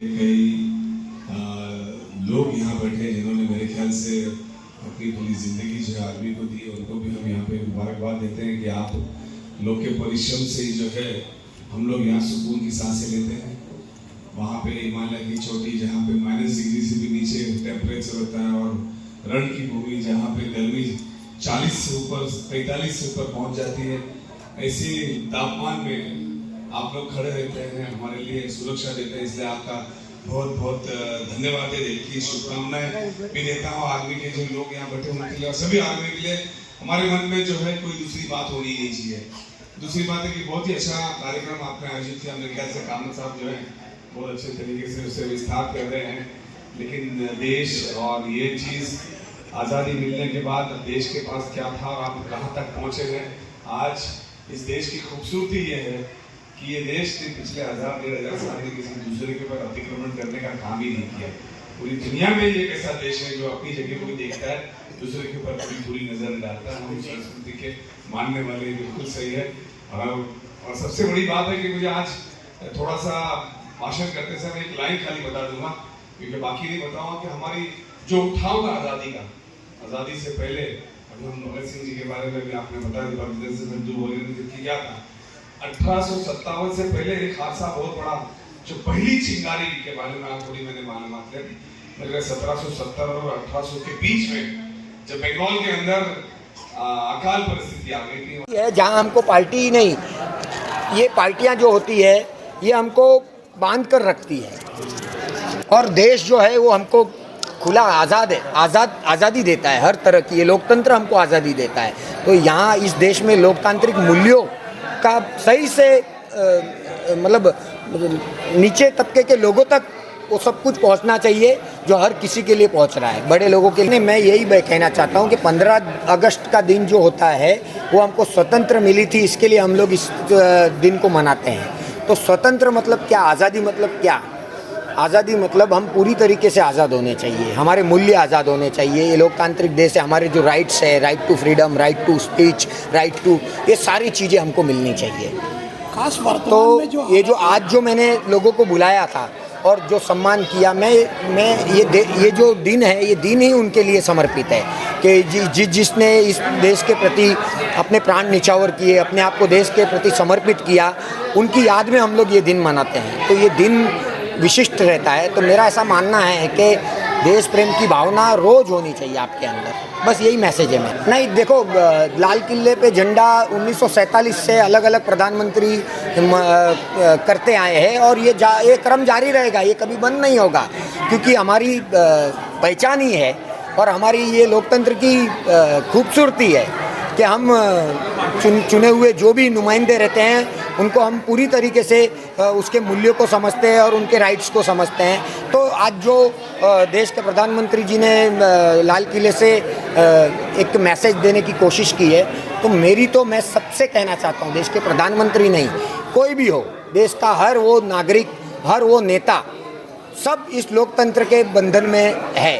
कई लोग यहाँ बैठे हैं जिन्होंने मेरे ख्याल से अपनी पूरी ज़िंदगी जो है आर्मी को दी, उनको भी हम यहाँ पे मुबारकबाद देते हैं कि आप लोग के परिश्रम से ही जो है हम लोग यहाँ सुकून की सांसें लेते हैं। वहाँ पे हिमालय की चोटी जहाँ पे -डिग्री से भी नीचे टेम्परेचर होता है और रण की भूमि जहाँ पे गर्मी 40 से ऊपर 45 से ऊपर पहुँच जाती है, ऐसे तापमान में आप लोग खड़े रहते हैं, हमारे लिए सुरक्षा देते हैं, इसलिए आपका बहुत बहुत धन्यवाद है, दिल की शुभकामनाएं भी देता हूँ आर्मी के जो लोग यहाँ बैठे उनके लिए और सभी आर्मी के लिए। हमारे मन में जो है कोई दूसरी बात होनी नहीं चाहिए। दूसरी बात है कि बहुत ही अच्छा कार्यक्रम आपने आयोजित किया, मेरे ख्याल से कामत साहब जो है बहुत अच्छे तरीके से उसे विस्तार कर रहे हैं। लेकिन देश और ये चीज़ आज़ादी मिलने के बाद देश के पास क्या था और आप कहाँ तक पहुँचे हैं, आज इस देश की खूबसूरती ये है कि ये देश ने पिछले 1000-1500 साल में किसी दूसरे के ऊपर अतिक्रमण करने का काम ही नहीं किया। पूरी दुनिया में ये एक ऐसा देश है जो अपनी जगह को देखता है, दूसरे के ऊपर पूरी पूरी नजर डालता है। हम संस्कृति के मानने वाले बिल्कुल सही है। और सबसे बड़ी बात है कि मुझे आज थोड़ा सा भाषण करते समय एक लाइन खाली बता दूंगा, क्योंकि बाकी नहीं बताऊंगा कि हमारी जो उठाव था आज़ादी से पहले, अभी हम भगत सिंह जी के बारे में भी आपने बताया क्या था। 1857 से पहले एक हादसा बहुत बड़ा, जो पहली चिंगारी के बारे में आप थोड़ी मैंने मालूमात ली, मतलब 1770 और 1800 के बीच में जब बंगाल के अंदर अकाल परिस्थिति आ गई थी। जहाँ हमको पार्टी ही नहीं, ये पार्टियाँ जो होती है ये हमको बांध कर रखती है और देश जो है वो हमको खुला आज़ादी देता है। हर तरह की ये लोकतंत्र हमको आज़ादी देता है। तो यहाँ इस देश में लोकतांत्रिक मूल्यों का सही से मतलब नीचे तबके के लोगों तक वो सब कुछ पहुंचना चाहिए जो हर किसी के लिए पहुंच रहा है। बड़े लोगों के लिए मैं यही कहना चाहता हूं कि 15 अगस्त का दिन जो होता है वो हमको स्वतंत्र मिली थी, इसके लिए हम लोग इस दिन को मनाते हैं। तो स्वतंत्र मतलब क्या, आज़ादी मतलब क्या? आज़ादी मतलब हम पूरी तरीके से आज़ाद होने चाहिए, हमारे मूल्य आज़ाद होने चाहिए। ये लोकतांत्रिक देश है, हमारे जो राइट्स है, right to freedom, right to speech, right to, ये सारी चीज़ें हमको मिलनी चाहिए। खास तो ये जो आज जो मैंने लोगों को बुलाया था और जो सम्मान किया, मैं ये जो दिन है, ये दिन ही उनके लिए समर्पित है कि जिसने इस देश के प्रति अपने प्राण निछावर किए, अपने आप को देश के प्रति समर्पित किया, उनकी याद में हम लोग ये दिन मनाते हैं। तो ये दिन विशिष्ट रहता है। तो मेरा ऐसा मानना है कि देश प्रेम की भावना रोज़ होनी चाहिए आपके अंदर, बस यही मैसेज है मेरा। नहीं, देखो, लाल किले पे झंडा 1947 से अलग अलग प्रधानमंत्री करते आए हैं और ये क्रम जारी रहेगा, ये कभी बंद नहीं होगा, क्योंकि हमारी पहचान ही है और हमारी ये लोकतंत्र की खूबसूरती है कि हम चुने हुए जो भी नुमाइंदे रहते हैं उनको हम पूरी तरीके से उसके मूल्यों को समझते हैं और उनके राइट्स को समझते हैं। तो आज जो देश के प्रधानमंत्री जी ने लाल किले से एक मैसेज देने की कोशिश की है, तो मैं सबसे कहना चाहता हूँ, देश के प्रधानमंत्री नहीं, कोई भी हो, देश का हर वो नागरिक, हर वो नेता, सब इस लोकतंत्र के बंधन में है।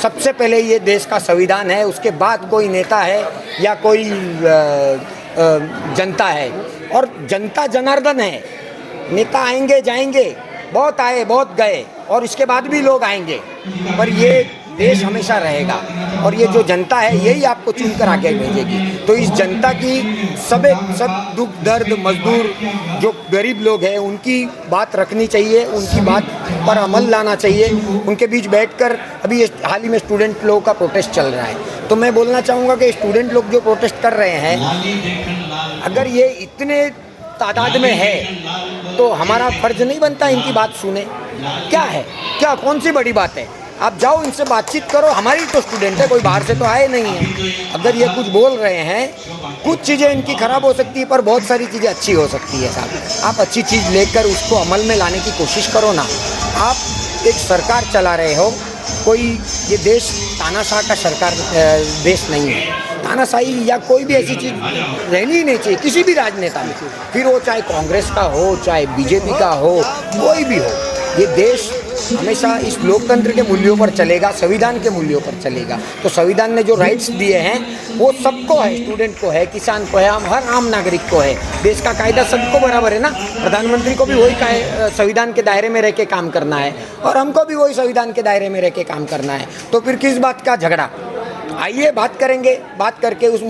सबसे पहले ये देश का संविधान है, उसके बाद कोई नेता है या कोई जनता है, और जनता जनार्दन है। नेता आएंगे जाएंगे, बहुत आए बहुत गए, और इसके बाद भी लोग आएंगे, पर ये देश हमेशा रहेगा और ये जो जनता है यही आपको चुनकर आगे भेजेगी। तो इस जनता की सब दुख दर्द, मजदूर जो गरीब लोग हैं उनकी बात रखनी चाहिए, उनकी बात पर अमल लाना चाहिए, उनके बीच बैठकर। अभी हाल ही में स्टूडेंट लोगों का प्रोटेस्ट चल रहा है, तो मैं बोलना चाहूँगा कि स्टूडेंट लोग जो प्रोटेस्ट कर रहे हैं, अगर ये इतने तादाद में है तो हमारा फर्ज नहीं बनता इनकी बात सुने? क्या है, क्या कौन सी बड़ी बात है? आप जाओ, इनसे बातचीत करो, हमारी तो स्टूडेंट है, कोई बाहर से तो आए नहीं है। अगर ये कुछ बोल रहे हैं, कुछ चीज़ें इनकी ख़राब हो सकती है पर बहुत सारी चीज़ें अच्छी हो सकती है साहब। आप अच्छी चीज़ लेकर उसको अमल में लाने की कोशिश करो ना। आप एक सरकार चला रहे हो, कोई ये देश तानाशाह का सरकार देश नहीं है। तानाशाही या कोई भी ऐसी चीज़ रहनी ही नहीं चाहिए किसी भी राजनेता में, फिर वो चाहे कांग्रेस का हो, चाहे बीजेपी का हो, कोई भी हो। ये देश हमेशा इस लोकतंत्र के मूल्यों पर चलेगा, संविधान के मूल्यों पर चलेगा। तो संविधान ने जो राइट्स दिए हैं वो सबको है, स्टूडेंट को है, किसान को है, हर आम नागरिक को है। देश का कायदा सबको बराबर है ना। प्रधानमंत्री को भी वही संविधान के दायरे में रह के काम करना है और हमको भी वही संविधान के दायरे में रह के काम करना है। तो फिर किस बात का झगड़ा? आइए बात करेंगे, बात करके उस